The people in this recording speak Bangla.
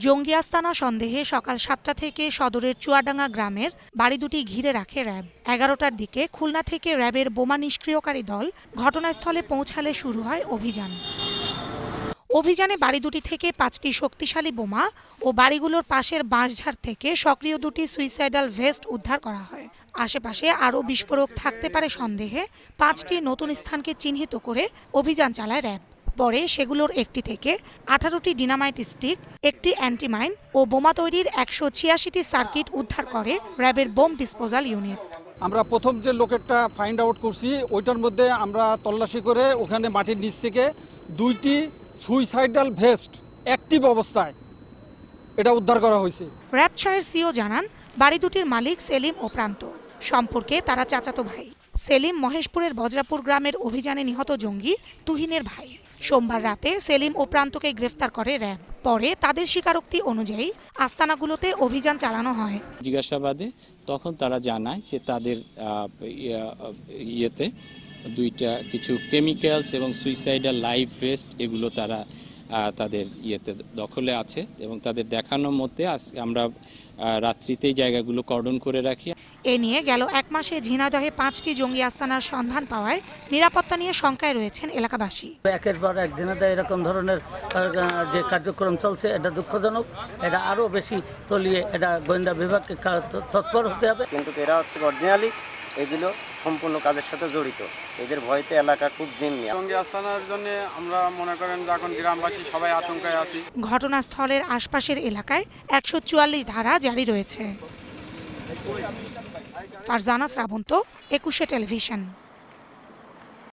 জঙ্গি আস্তানা সন্দেহে সকাল ৭টা থেকে সদরের চুয়াডাঙ্গা গ্রামের বাড়ি দুটি ঘিরে রাখে র্যাব। ১১টার দিকে খুলনা থেকে র্যাবের বোমা নিষ্ক্রিয়কারী দল ঘটনাস্থলে পৌঁছালে শুরু হয় অভিযান। অভিযানে বাড়ি দুটি থেকে ৫টি শক্তিশালী বোমা ও বাড়িগুলোর পাশের বাঁশঝাড় থেকে সক্রিয় দুটি সুইসাইডাল ভেস্ট উদ্ধার করা হয়। আশেপাশে আরও বিস্ফোরক থাকতে পারে সন্দেহে ৫টি নতুন স্থানকে চিহ্নিত করে অভিযান চালায় র্যাব। পরে সেগুলোর একটি থেকে ১৮টি ডিনামাইট স্টিক, একটি অ্যান্টিমাইন ও বোমা তৈরির ১৮৬টি সার্কিট উদ্ধার করে র্যাবের বোম ডিসপোজাল ইউনিট। আমরা প্রথম যে লোকেটটা ফাইন্ড আউট করছি ওইটার মধ্যে আমরা তল্লাশি করে ওখানে মাটির নিচ থেকে 2টি সুইসাইডাল ভেস্ট অ্যাক্টিভ অবস্থায় এটা উদ্ধার করা হয়েছে। র্যাব ৬-এর সিও জানান, বাড়ি দুটির মালিক সেলিম ও প্রান্ত, সম্পর্কে তারা চাচাতো ভাই। সেলিম মহেশপুরের বজরাপুর গ্রামের অভিযানে নিহত জঙ্গি তুহিনের ভাই। সোমবার রাতে সেলিম ও প্রান্তকে গ্রেফতার করে র্যাব। পরে তাদের স্বীকারোক্তি অনুযায়ী আস্তানাগুলোতে অভিযান চালানো হয়। জিজ্ঞাসাবাদে তখন তারা জানায় যে তাদের ইয়েতে দুইটা কিছু কেমিক্যালস এবং সুইসাইডাল লাইভ ভেস্ট এগুলো তারা তাদের ইয়েতে দখলে আছে এবং তাদের দেখানোর মধ্যে আমরা রাত্রিতেই জায়গাগুলো কর্ডন করে রাখি। এ নিয়ে গেল ১ মাসে ঝিনাইদহে ৫টি জঙ্গি আস্তানার সন্ধান পাওয়ায় নিরাপত্তা নিয়ে শঙ্কায় রয়েছেন এলাকাবাসী। একের পর এক ঝিনাইদহে এরকম ধরনের যে কার্যক্রম চলছে এটা দুঃখজনক। এটা আরও বেশি তলিয়ে এটা গোয়েন্দা বিভাগকে তৎপর হতে হবে। কিন্তু এরা হচ্ছে অরিজিনালি এগুলো সম্পূর্ণ কাজের সাথে জড়িত। এদের ভয়তে এলাকা খুব জিম্মি। জঙ্গি আস্তানার জন্য আমরা মনে করেন যে এখন গ্রামবাসী সবাই আতঙ্কে আছি। ঘটনাস্থলের আশপাশের এলাকায় ১৪৪ ধারা জারি রয়েছে। ফারজানা শ্রাবন্ত, ২১শে টেলিভিশন।